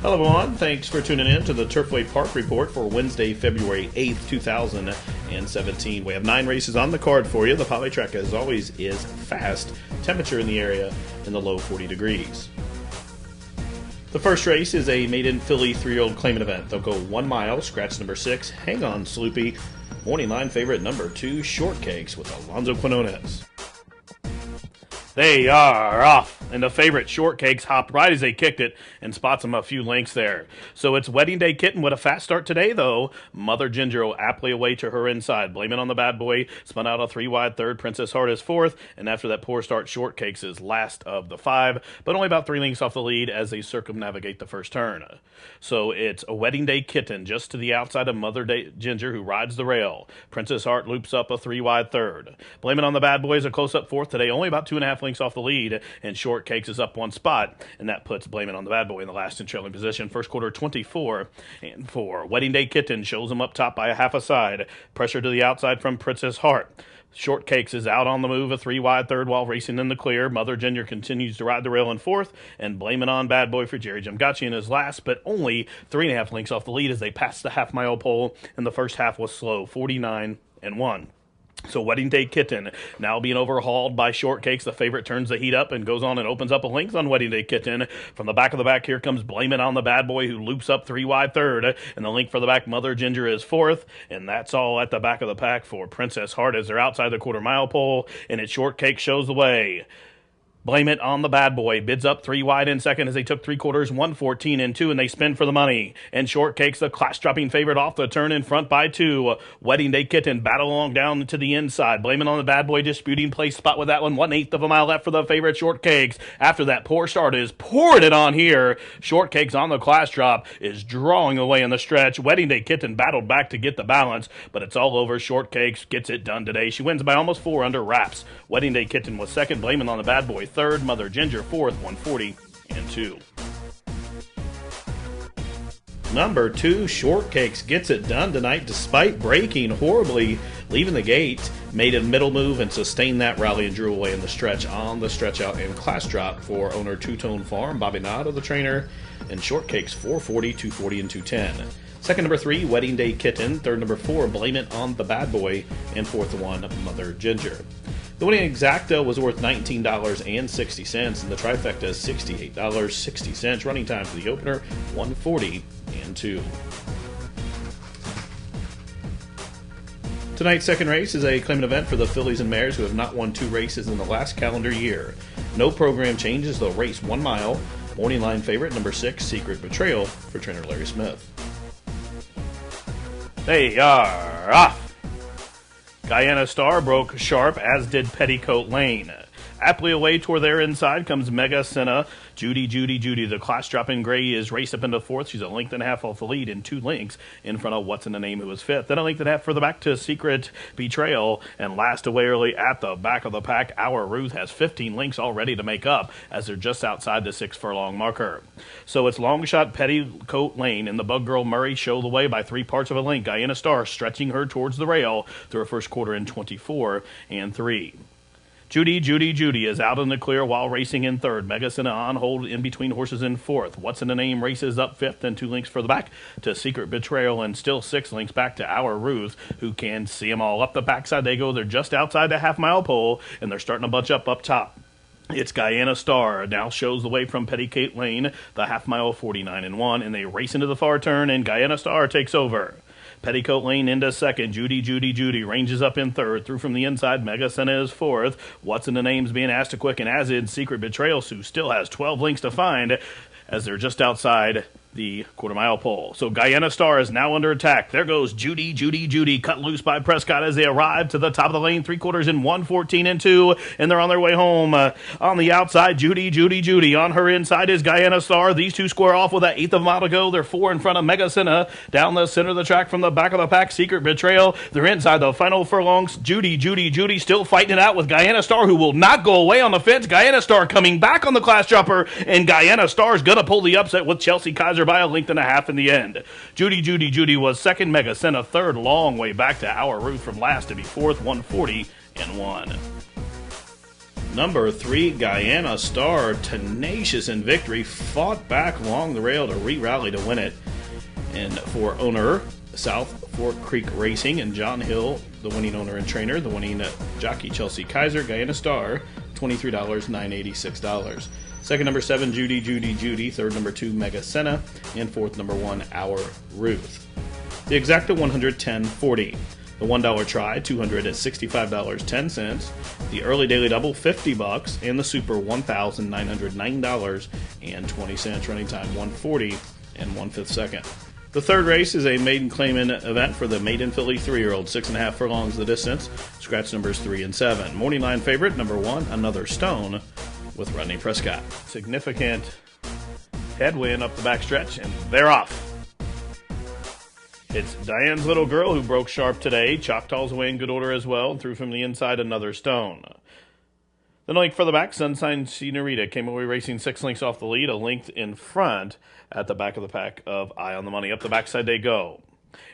Hello everyone, thanks for tuning in to the Turfway Park Report for Wednesday, February 8th, 2017. We have 9 races on the card for you. The Poly track, as always, is fast. Temperature in the area in the low 40 degrees. The first race is a maiden filly 3-year-old claimant event. They'll go 1 mile, scratch number 6, Hang On Sloopy. Morning line favorite number 2, Shortcakes with Alonzo Quinones. They are off, and the favorite Shortcakes hopped right as they kicked it and spots them a few lengths there. So it's Wedding Day Kitten with a fast start today, though. Mother Ginger will aptly away to her inside. Blame it on the bad boy. Spun out a 3-wide third. Princess Heart is fourth, and after that poor start, Shortcakes is last of the 5, but only about 3 lengths off the lead as they circumnavigate the first turn. So it's a Wedding Day Kitten just to the outside of Mother Ginger, who rides the rail. Princess Heart loops up a 3-wide third. Blame it on the bad boy is a close-up fourth today, only about 2.5 lengths off the lead, and Shortcakes is up 1 spot, and that puts Blame It on the Bad Boy in the last and trailing position. First quarter 24 and 4. Wedding Day Kitten shows him up top by a half a side. Pressure to the outside from Princess Heart. Shortcakes is out on the move, a 3-wide third while racing in the clear. Mother Ginger continues to ride the rail in fourth, and Blame It on Bad Boy for Jerry Jimgachi in his last, but only 3.5 lengths off the lead as they pass the half-mile pole, and the first half was slow, 49 and 1. So Wedding Day Kitten now being overhauled by Shortcakes. The favorite turns the heat up and goes on and opens up a length on Wedding Day Kitten. From the back of the back, here comes Blame It on the Bad Boy, who loops up 3-wide third. And the link for the back, Mother Ginger is fourth. And that's all at the back of the pack for Princess Heart as they're outside the quarter-mile pole. And it's Shortcake shows the way. Blame It on the Bad Boy bids up 3 wide in second as they took 3 quarters, 114 and 2, and they spin for the money. And Shortcakes, the class-dropping favorite, off the turn in front by 2. Wedding Day Kitten battle along down to the inside. Blame It on the Bad Boy disputing place spot with that one. 1/8 of a mile left for the favorite Shortcakes. After that poor start is pouring it on here. Shortcakes on the class drop is drawing away in the stretch. Wedding Day Kitten battled back to get the balance, but it's all over. Shortcakes gets it done today. She wins by almost 4 under wraps. Wedding Day Kitten was second. Blame It on the Bad Boy third. Mother Ginger fourth, 140 and 2. Number 2, Shortcakes gets it done tonight despite breaking horribly, leaving the gate, made a middle move and sustained that rally and drew away in the stretch on the stretch out and class drop for owner Two-Tone Farm, Bobby Nod, the trainer, and Shortcakes 440, 240, and 210. Second, number 3, Wedding Day Kitten. Third, number 4, Blame It on the Bad Boy. And fourth one, Mother Ginger. The winning exacta was worth $19.60, and the trifecta is $68.60. Running time for the opener, 140 and 2. Tonight's second race is a claimant event for the fillies and mares who have not won 2 races in the last calendar year. No program changes. They'll race 1 mile. Morning line favorite, number 6, Secret Betrayal, for trainer Larry Smith. They are off. Guyana Star broke sharp, as did Petticoat Lane. Aptly away toward their inside comes Mega Senna. Judy. The class dropping gray is raced up into fourth. She's a length and a half off the lead and 2 lengths in front of What's in the Name, who was fifth. Then a length and a half further back to Secret Betrayal. And last away early at the back of the pack, Our Ruth has 15 lengths already to make up as they're just outside the 6 furlong marker. So it's long shot Petticoat Lane and the Bug Girl Murray show the way by 3 parts of a length. Guyana Star stretching her towards the rail through her first quarter in 24 and 3. Judy is out in the clear while racing in third. Mega Senna on hold in between horses in fourth. What's in the Name races up fifth and 2 lengths further back to Secret Betrayal and still 6 lengths back to Our Ruth, who can see them all. Up the backside they go. They're just outside the half-mile pole, and they're starting to bunch up top. It's Guyana Star now shows the way from Petticoat Lane, the half-mile 49 and 1, and they race into the far turn, and Guyana Star takes over. Petticoat Lane into second. Judy ranges up in third. Through from the inside, Mega Senna is fourth. What's in the Name's being asked to quicken, as in Secret Betrayal, who still has 12 lengths to find as they're just outside the quarter-mile pole. So Guyana Star is now under attack. There goes Judy, cut loose by Prescott as they arrive to the top of the lane, 3 quarters in 114 and 2, and they're on their way home. On the outside, Judy. On her inside is Guyana Star. These two square off with an 1/8 of a mile to go. They're 4 in front of Mega Senna. Down the center of the track from the back of the pack, Secret Betrayal. They're inside the final furlongs. Judy still fighting it out with Guyana Star, who will not go away on the fence. Guyana Star coming back on the class jumper, and Guyana Star's going to pull the upset with Chelsea Kaiser by a length and a half in the end. Judy was second. Mega Senna third. Long way back to Our Ruth from last to be fourth, 140 and 1. Number 3, Guyana Star, tenacious in victory, fought back along the rail to re-rally to win it. And for owner, South Fork Creek Racing, and John Hill, the winning owner and trainer, the winning jockey Chelsea Kaiser, Guyana Star, $23, $986. Second, number 7, Judy. Third, number 2, Mega Senna. And fourth, number 1, Our Ruth. The exacta, $110.40. The $1 try, $265.10. The early daily double, $50. And the super, $1,909.20. Running time, 1:40 and 1/5 second. The third race is a maiden claimant event for the maiden filly 3-year-old, 6.5 furlongs the distance. Scratch numbers 3 and 7. Morning line favorite, number 1, Another Stone, with Rodney Prescott. Significant headwind up the backstretch, and they're off. It's Diane's Little Girl who broke sharp today. Choctaw's away in good order as well, and threw from the inside Another Stone. Then a length further back, Sunshine Senorita came away racing 6 lengths off the lead, a length in front at the back of the pack of Eye on the Money. Up the backside they go.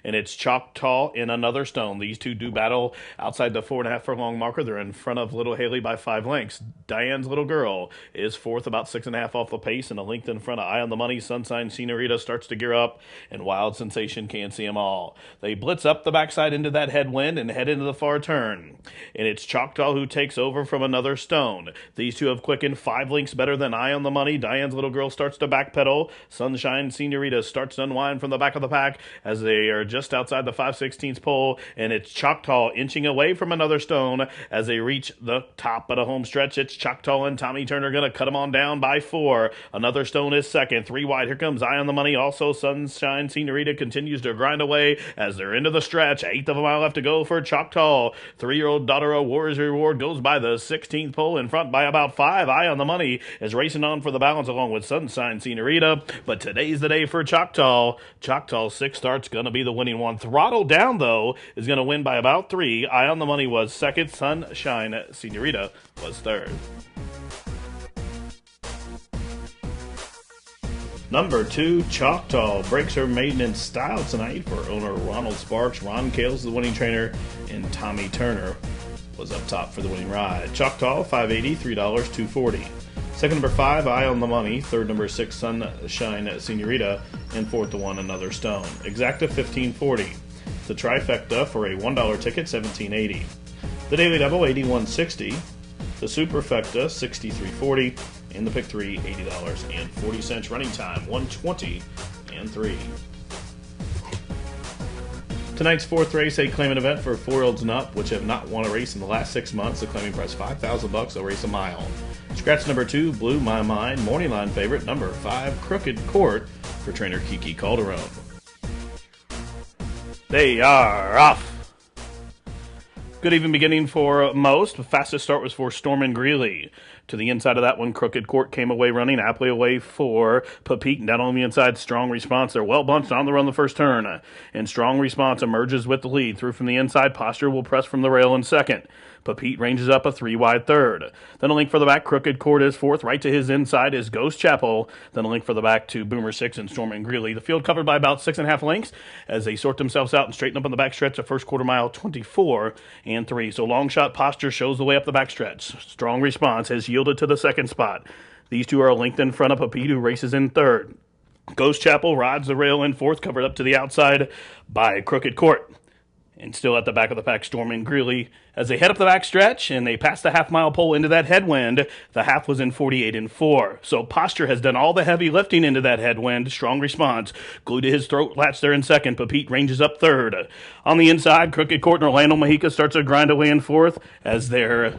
And it's Choctaw and Another Stone. These two do battle outside the 4.5 furlong marker. They're in front of Little Haley by 5 lengths. Diane's Little Girl is fourth, about 6.5 off the pace, and a length in front of Eye on the Money. Sunshine Senorita starts to gear up, and Wild Sensation can't see them all. They blitz up the backside into that headwind and head into the far turn. And it's Choctaw who takes over from Another Stone. These two have quickened 5 lengths better than Eye on the Money. Diane's Little Girl starts to backpedal. Sunshine Senorita starts to unwind from the back of the pack as they are just outside the 5/16 pole, and it's Choctaw inching away from Another Stone as they reach the top of the home stretch. It's Choctaw and Tommy Turner going to cut them on down by 4. Another Stone is second. 3 wide. Here comes Eye on the Money. Also, Sunshine Senorita continues to grind away as they're into the stretch. 1/8 of a mile left to go for Choctaw. 3-year-old Daughter of War's Reward goes by the 16th pole in front by about 5. Eye on the Money is racing on for the balance along with Sunshine Senorita, but today's the day for Choctaw. Choctaw's 6 start's going to be the winning one. Throttle Down, though, is going to win by about 3. Eye on the Money was second. Sunshine Senorita was third. Number 2, Choctaw, breaks her maiden in style tonight for owner Ronald Sparks. Ron Kale's the winning trainer, and Tommy Turner was up top for the winning ride. Choctaw, $5.80, $3, $2.40. Second, number 5, Eye on the Money. Third, number 6, Sunshine Senorita. And fourth, the 1, Another Stone. Exacta, $15.40. The trifecta for a $1 ticket, $17.80. The daily double, $81.60. The superfecta, $63.40. And the pick 3, $80.40. Running time, 1:20 and 3. Tonight's fourth race, a claimant event for 4-year-olds and up, which have not won a race in the last 6 months. The claiming price, $5,000. They'll race a mile. Scratch number 2, Blew My Mind. Morning line favorite, number 5, Crooked Court, for trainer Kiki Calderon. They are off. Good even beginning for most. The fastest start was for Storm and Greeley. To the inside of that one, Crooked Court came away running, aptly away for Papete. Down on the inside, Strong Response. They're well bunched on the run the first turn. And Strong Response emerges with the lead. Through from the inside, Posture will press from the rail in second. Papete ranges up a 3-wide third. Then a link for the back, Crooked Court is fourth. Right to his inside is Ghost Chapel. Then a link for the back to Boomer 6 and Storm and Greeley. The field covered by about 6.5 lengths as they sort themselves out and straighten up on the backstretch of first quarter mile, 24 and 3. So Long Shot Posture shows the way up the backstretch. Strong Response has yielded to the second spot. These two are linked in front of Papete, who races in third. Ghost Chapel rides the rail in fourth, covered up to the outside by Crooked Court. And still at the back of the pack, Storm and Greeley. As they head up the back stretch and they pass the half-mile pole into that headwind, the half was in 48 and 4. So Posture has done all the heavy lifting into that headwind. Strong Response glued to his throat latch there in second. Papete ranges up third. On the inside, Crooked Court and Orlando Mexica starts to grind away in fourth as they're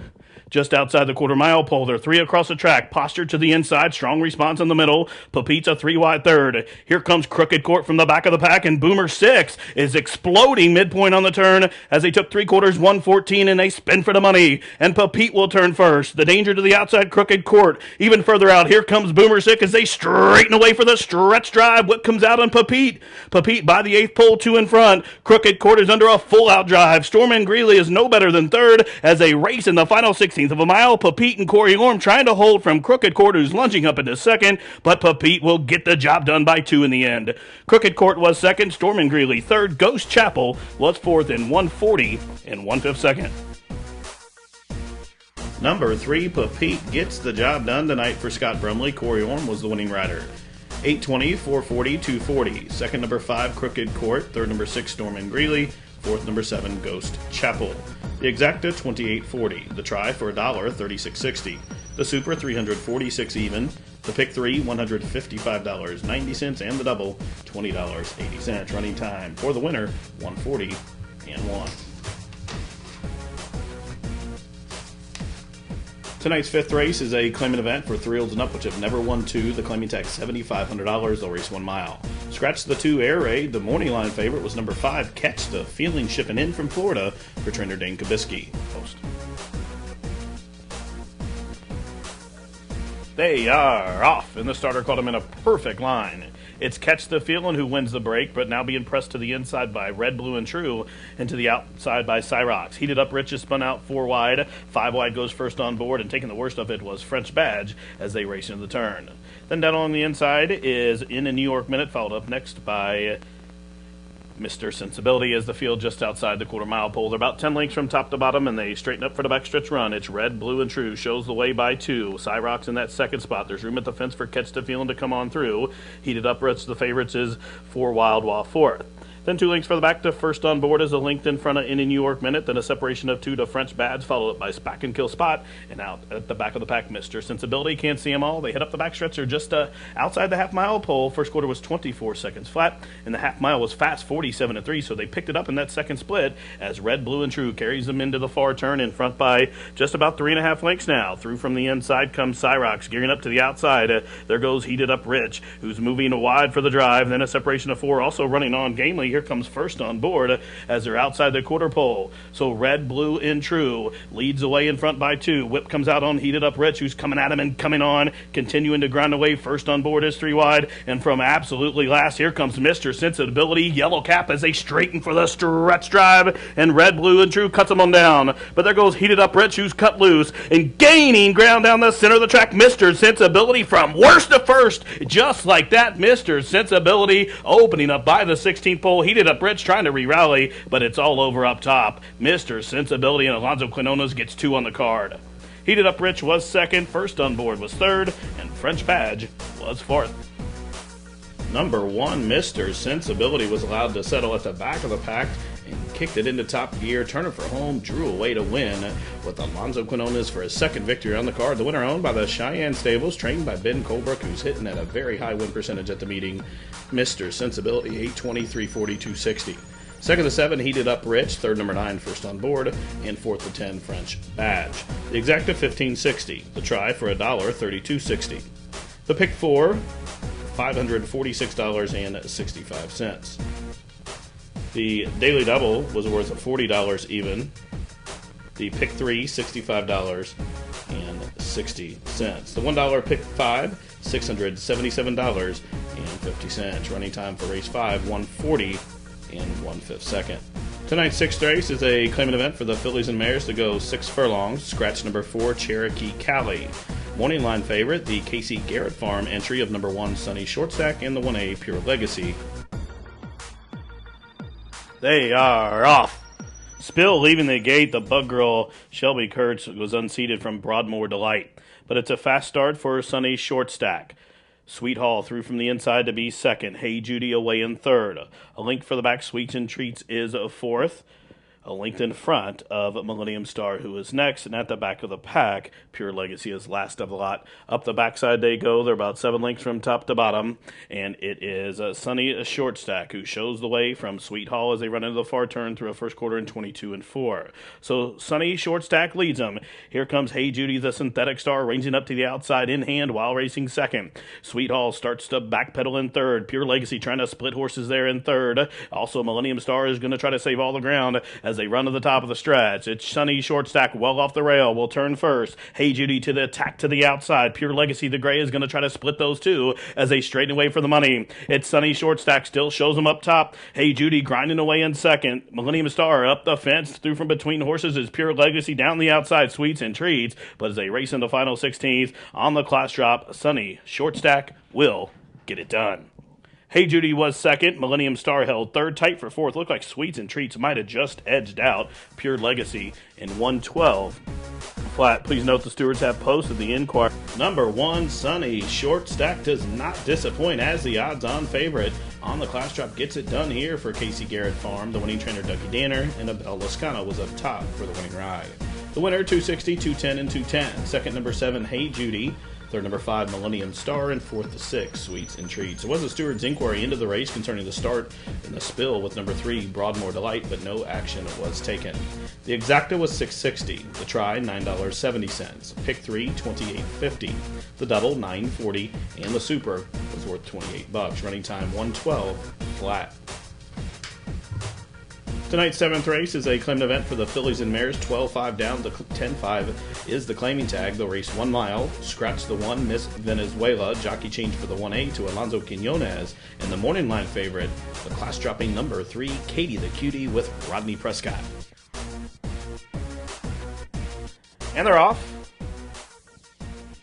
just outside the quarter-mile pole. They're 3 across the track. Posture to the inside. Strong Response in the middle. Papete's a 3-wide third. Here comes Crooked Court from the back of the pack, and Boomer 6 is exploding midpoint on the turn as they took 3/4, 114, and they spin for the money. And Papete will turn first. The danger to the outside, Crooked Court. Even further out, here comes Boomer 6 as they straighten away for the stretch drive. Whip comes out on Papete. Papete by the 8th pole, 2 in front. Crooked Court is under a full-out drive. Storm and Greeley is no better than third as they race in the final 16th of a mile. Papete and Corey Orm trying to hold from Crooked Court, who's lunging up into second, but Papete will get the job done by 2 in the end. Crooked Court was second, Storm and Greeley third, Ghost Chapel was fourth in 1:40 and 1/5 second. Number 3, Papete gets the job done tonight for Scott Brumley. Corey Orm was the winning rider. 820, 440, 240. Second, number 5, Crooked Court. Third, number 6, Norman Greeley. Fourth, number 7, Ghost Chapel. The exacta, 28.40. The try for $1, 36.60. The super, 346 even. The pick 3, $155.90, and the double, $20.80. Running time for the winner, 140 and 1. Tonight's fifth race is a claiming event for 3-year-olds and up, which have never won 2. The claiming tag $7,500. They'll race 1 mile. Scratch the 2 Air Raid. The morning line favorite was number 5, Catch the Feeling, shipping in from Florida for trainer Dane Kabisky. Post. They are off, and the starter caught him in a perfect line. It's Catch the Feelin' who wins the break, but now being pressed to the inside by Red, Blue, and True, and to the outside by Cyrox. Heated up Rich is spun out 4 wide. 5 wide goes first on board, and taking the worst of it was French Badge as they race into the turn. Then down along the inside is In a New York Minute, followed up next by Mr. Sensibility as the field just outside the quarter-mile pole. They're about 10 lengths from top to bottom, and they straighten up for the backstretch run. It's Red, Blue, and True. Shows the way by 2. Cyrox in that second spot. There's room at the fence for Catch the Feeling to come on through. Heated up Rich, the favorites, is 4 Wild While fourth. Then 2 lengths for the back to first on board is a length in front of In a New York Minute. Then a separation of 2 to French Badge, followed up by Spack and Kill Spot. And out at the back of the pack, Mr. Sensibility. Can't see them all. They hit up the backstretch. They're just outside the half-mile pole. First quarter was 24 seconds flat, and the half-mile was fast, 47-3. So they picked it up in that second split as Red, Blue, and True carries them into the far turn in front by just about 3.5 lengths now. Through from the inside comes Cyrox, gearing up to the outside. There goes Heated Up Rich, who's moving wide for the drive. Then a separation of 4, also running on gamely. Here comes first on board as they're outside the quarter pole. So Red, Blue, and True leads away in front by 2. Whip comes out on Heated Up Rich, who's coming at him and coming on, continuing to grind away. First on board is 3 wide, and from absolutely last, here comes Mr. Sensibility, Yellow Cap, as they straighten for the stretch drive, and Red, Blue, and True cuts them on down. But there goes Heated Up Rich, who's cut loose, and gaining ground down the center of the track, Mr. Sensibility from worst to first. Just like that, Mr. Sensibility opening up by the 16th pole. Heated Up Rich trying to re-rally, but it's all over up top. Mr. Sensibility and Alonzo Quinones gets 2 on the card. Heated Up Rich was second, first on board was third, and French Badge was fourth. Number 1, Mr. Sensibility, was allowed to settle at the back of the pack and kicked it into top gear. Turner for home, drew away to win with Alonzo Quinones for his second victory on the card. The winner owned by the Cheyenne Stables, trained by Ben Colebrook, who's hitting at a very high win percentage at the meeting. Mr. Sensibility, 820, 340, 260. Second to 7, Heated Up Rich. Third, number 9, first on board. And fourth to 10, French Badge. The exacta, $15.60. The try for $1, $32.60. The pick 4, $546.65. The daily double was worth $40 even. The pick 3, $65.60. The $1 pick 5, $677.50. Running time for race 5, 140 and 1/5 second. Tonight's sixth race is a claimant event for the fillies and mares to go 6 furlongs. Scratch number 4, Cherokee Cali. Morning line favorite, the Casey Garrett Farm entry of number 1, Sunny Shortstack, and the 1A, Pure Legacy. They are off. Spill leaving the gate. The bug girl, Shelby Kurtz, was unseated from Broadmoor Delight. But it's a fast start for Sunny Shortstack. Sweet Hall through from the inside to be second. Hey Judy away in third. A link for the back, Sweets and Treats, is a fourth. A length in front of Millennium Star, who is next, and at the back of the pack, Pure Legacy is last of the lot. Up the backside they go. They're about 7 lengths from top to bottom, and it is Sunny Shortstack who shows the way from Sweet Hall as they run into the far turn through a first quarter in 22 and 4. So Sunny Shortstack leads them. Here comes Hey Judy, the synthetic star, ranging up to the outside in hand while racing second. Sweet Hall starts to backpedal in third. Pure Legacy trying to split horses there in third. Also, Millennium Star is going to try to save all the ground as they run to the top of the stretch. It's Sunny Shortstack well off the rail, will turn first. Hey Judy to the attack to the outside. Pure Legacy, the gray, is going to try to split those two as they straighten away for the money. It's Sunny Shortstack still shows them up top. Hey Judy grinding away in second. Millennium Star up the fence through from between horses is Pure Legacy down the outside, Sweets and Treats. But as they race into final 16th on the class drop, Sunny Shortstack will get it done. Hey Judy was second. Millennium Star held third. Tight for fourth. Looked like Sweets and Treats might have just edged out Pure Legacy in 112. Flat. Please note the stewards have posted the inquiry. Number 1, Sunny. Short stack does not disappoint as the odds-on favorite. On the class drop gets it done here for Casey Garrett Farm. The winning trainer, Ducky Danner, and Abel Lascano was up top for the winning ride. The winner, 260, 210, and 210. Second, number 7, Hey Judy. Third, number 5, Millennium Star, and fourth, the 6, Sweets and Treats. It was the steward's inquiry into the race concerning the start and the spill with number 3, Broadmoor Delight, but no action was taken. The exacta was $6.60. The try, $9.70. Pick 3, $28.50. The double, $9.40, and the super was worth $28. Running time, 1:12 flat. Tonight's 7th race is a claimed event for the fillies and mares. 12-5 down to 10-5 is the claiming tag. They'll race 1 mile. Scratch the 1, Miss Venezuela. Jockey change for the 1A to Alonzo Quinones. And the morning line favorite, the class dropping number 3, Katie the Cutie with Rodney Prescott. And they're off.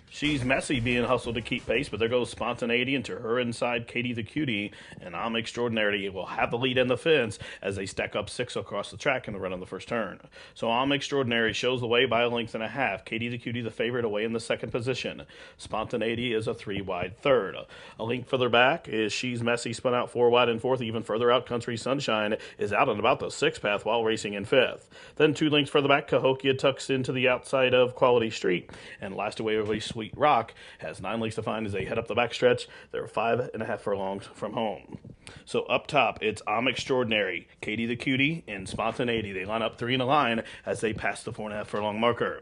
She's Messy being hustled to keep pace, but there goes Spontaneity into her inside, Katie the Cutie, and I'm Extraordinary will have the lead in the fence as they stack up 6 across the track in the run on the first turn. So I'm Extraordinary shows the way by a length and a half. Katie the Cutie, the favorite, away in the second position. Spontaneity is a 3-wide third. A length further back is She's Messy, spun out 4 wide and fourth. Even further out, Country Sunshine is out on about the 6th path while racing in 5th. Then 2 lengths further back, Cahokia tucks into the outside of Quality Street, and last away over Sweet Rock has 9 lengths to find as they head up the backstretch. They're 5.5 furlongs from home. So up top, it's I'm Extraordinary, Katie the Cutie, and Spontaneity. They line up 3 in a line as they pass the 4.5 furlong marker.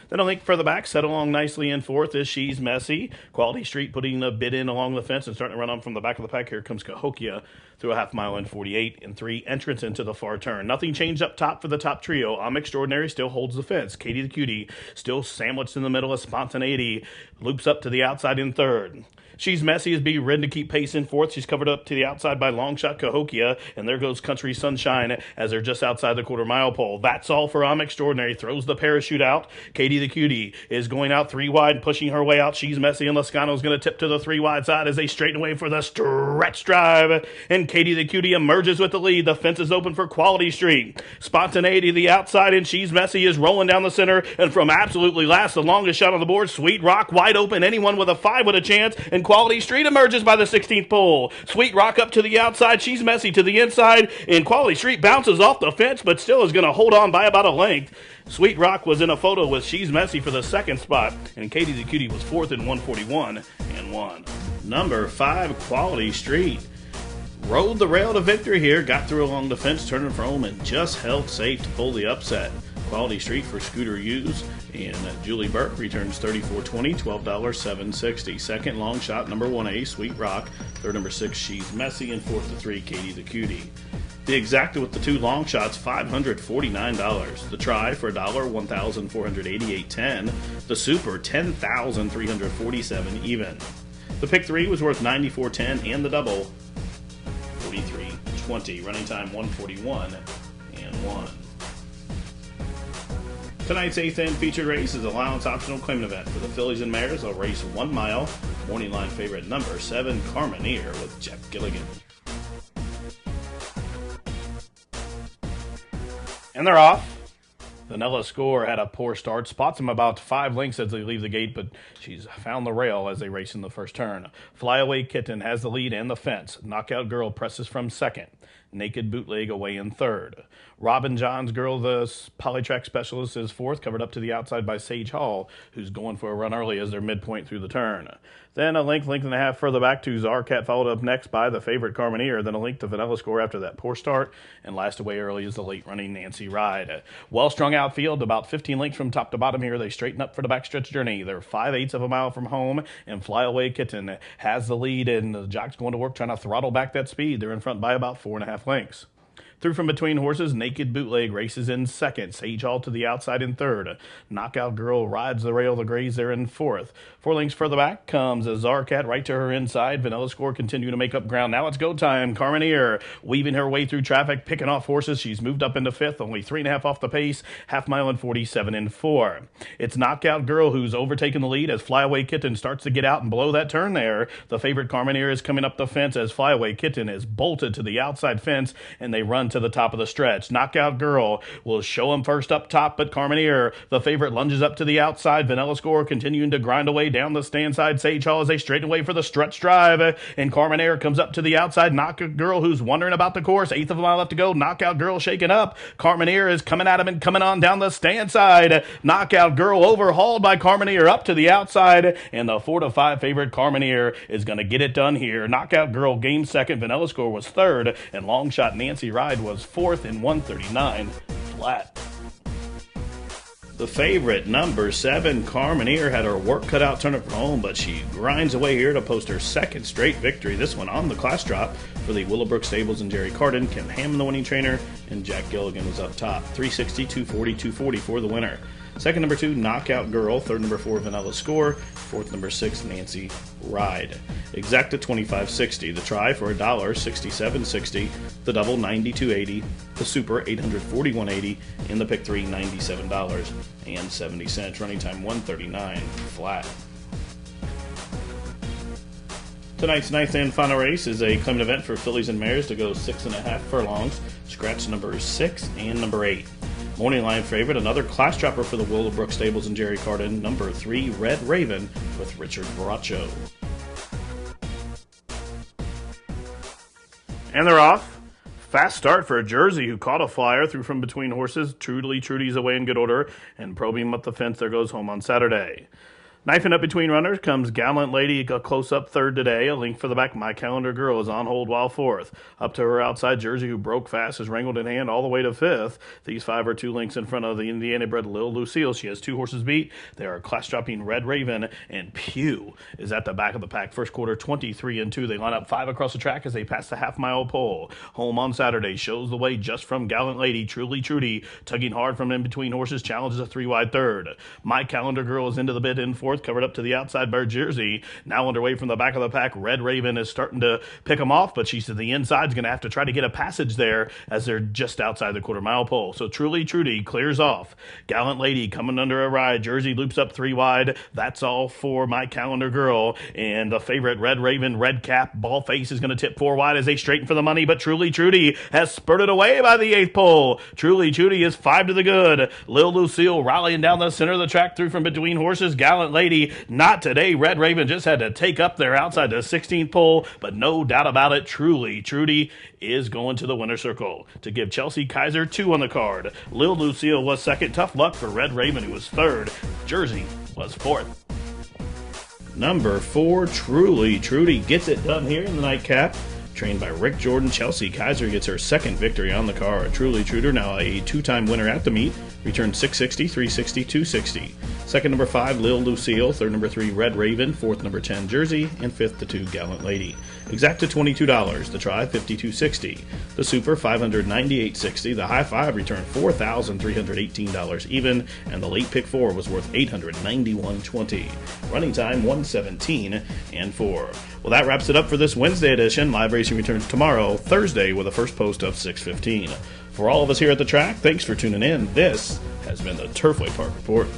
Then a link further back, set along nicely in 4th is She's Messy. Quality Street putting a bit in along the fence and starting to run on from the back of the pack. Here comes Cahokia through a half mile in 48 and 3 entrance into the far turn. Nothing changed up top for the top trio. I'm Extraordinary still holds the fence. Katie the Cutie still sandwiched in the middle of Spontaneity. Loops up to the outside in 3rd. She's Messy is being ridden to keep pace in 4th. She's covered up to the outside by Longshot Cahokia, and there goes Country Sunshine as they're just outside the quarter-mile pole. That's all for I'm Extraordinary. Throws the parachute out. Katie the Cutie is going out 3 wide, pushing her way out. She's Messy, and Lascano's going to tip to the 3 wide side as they straighten away for the stretch drive. And Katie the Cutie emerges with the lead. The fence is open for Quality Street. Spontaneity the outside, and She's Messy is rolling down the center. And from absolutely last, the longest shot on the board, Sweet Rock wide open. Anyone with a 5 with a chance, and Quality Street emerges by the 16th pole. Sweet Rock up to the outside. She's Messy to the inside. And Quality Street bounces off the fence, but still is going to hold on by about a length. Sweet Rock was in a photo with She's Messy for the 2nd spot. And Katie the Cutie was 4th in 141 and 1. Number 5, Quality Street. Rode the rail to victory here. Got through along the fence, turning for home, and just held safe to pull the upset. Quality Street for Scooter Hughes, and Julie Burke returns $34.20, $12.760. Second, long shot, number 1A, Sweet Rock. Third, number 6, She's Messy, and fourth to 3, Katie the Cutie. The exacta with the 2 long shots, $549. The try for $1, $1,488.10. The super, $10,347 even. The pick 3 was worth $94.10, and the double, $43.20. Running time 1:41 and 1. Tonight's 8th and featured race is allowance optional claimant event for the fillies and mares. They'll race 1 mile. Morning line favorite number 7, Carmaneer with Jeff Gilligan. And they're off. Vanilla Score had a poor start. Spots him about 5 lengths as they leave the gate, but she's found the rail as they race in the first turn. Flyaway Kitten has the lead and the fence. Knockout Girl presses from 2nd. Naked Bootleg away in 3rd. Robin John's Girl, the polytrack specialist, is 4th, covered up to the outside by Sage Hall, who's going for a run early as they're midpoint through the turn. Then a length and a half further back to Zarcat, followed up next by the favorite Carmaneer. Then a length to Vanilla Score after that poor start. And last away early is the late-running Nancy Ride. Well-strung outfield, about 15 lengths from top to bottom here. They straighten up for the backstretch journey. They're 5/8 of a mile from home, and Flyaway Kitten has the lead, and the jock's going to work trying to throttle back that speed. They're in front by about 4.5 lengths. Through from between horses, Naked Bootleg races in 2nd. Sage Hall to the outside in 3rd. Knockout Girl rides the rail. The Grays there in 4th. 4 lengths further back comes a Zarcat right to her inside. Vanilla Score continuing to make up ground. Now it's go time. Carmaneer weaving her way through traffic, picking off horses. She's moved up into 5th, only 3.5 off the pace. Half mile in 47 and 4. It's Knockout Girl who's overtaken the lead as Flyaway Kitten starts to get out and below that turn there. The favorite Carmaneer is coming up the fence as Flyaway Kitten is bolted to the outside fence, and they run to the top of the stretch. Knockout Girl will show him first up top, but Carmaneer, the favorite, lunges up to the outside. Vanilla Score continuing to grind away down the stand side. Sage Hall as they straighten away for the stretch drive, and Carmaneer comes up to the outside. Knockout Girl, who's wondering about the course, eighth of a mile left to go. Knockout Girl shaking up. Carmaneer is coming at him and coming on down the stand side. Knockout Girl overhauled by Carmaneer up to the outside, and the 4-5 favorite Carmaneer is going to get it done here. Knockout Girl game second. Vanilla Score was third, and long shot Nancy Ride was fourth in 139 flat. The favorite, number 7, Carmaneer, had her work cut out turning from home, but she grinds away here to post her second straight victory. This one on the class drop for the Willowbrook Stables and Jerry Carden. Kim Hammond, the winning trainer, and Jack Gilligan was up top. 360, 240, 240 for the winner. Second, number 2, Knockout Girl. Third, number 4, Vanilla Score. Fourth, number 6, Nancy Ride. Exacta 25.60. The try for $1, 67.60. The double, 92.80. The super, 841.80. And the pick 3, $97.70. Running time 139 flat. Tonight's ninth and final race is a claimant event for fillies and mares to go 6.5 furlongs. Scratch number 6 and number 8. Morning line favorite, another class dropper for the Willowbrook Stables and Jerry Carden, number 3, Red Raven, with Richard Baracho. And they're off. Fast start for a Jersey who caught a flyer, threw from between horses. Trudy's away in good order, and probing up the fence, there goes home on Saturday. Knifing up between runners comes Gallant Lady, a close-up third today. A link for the back. My Calendar Girl is on hold while fourth. Up to her outside, Jersey, who broke fast, is wrangled in hand all the way to fifth. These 5 are 2 lengths in front of the Indiana-bred Lil Lucille. She has 2 horses beat. They are class-dropping Red Raven, and Pew is at the back of the pack. First quarter, 23-2. They line up 5 across the track as they pass the half-mile pole. Home on Saturday shows the way just from Gallant Lady. Trudy, tugging hard from in between horses, challenges a 3-wide third. My Calendar Girl is into the bid in fourth, covered up to the outside by Jersey. Now underway from the back of the pack, Red Raven is starting to pick them off, but she's to the inside, is going to have to try to get a passage there as they're just outside the quarter-mile pole. So Trudy clears off. Gallant Lady coming under a ride. Jersey loops up 3 wide. That's all for My Calendar Girl. And the favorite, Red Raven, red cap, ball face, is going to tip 4 wide as they straighten for the money, but Trudy has spurted away by the 8th pole. Trudy is 5 to the good. Lil Lucille rallying down the center of the track, through from between horses. Gallant Lady, not today. Red Raven just had to take up there outside the 16th pole, but no doubt about it, Trudy is going to the winner's circle to give Chelsea Kaiser 2 on the card. Lil Lucille was second. Tough luck for Red Raven, who was third. Jersey was fourth. Number 4, Trudy gets it done here in the nightcap. Trained by Rick Jordan, Chelsea Kaiser gets her second victory on the card. Trudy, now a 2-time winner at the meet, returned 660, 360, 260. Second, number 5, Lil Lucille. Third, number 3, Red Raven. Fourth, number 10, Jersey. And fifth, the 2, Gallant Lady. Exacta $22. The try, $52.60. The super, $598.60. The high 5 returned $4,318 even, and the late pick 4 was worth $891.20. Running time 117 and 4. Well, that wraps it up for this Wednesday edition. Live racing returns tomorrow, Thursday, with a first post of 6:15. For all of us here at the track, thanks for tuning in. This has been the Turfway Park Report.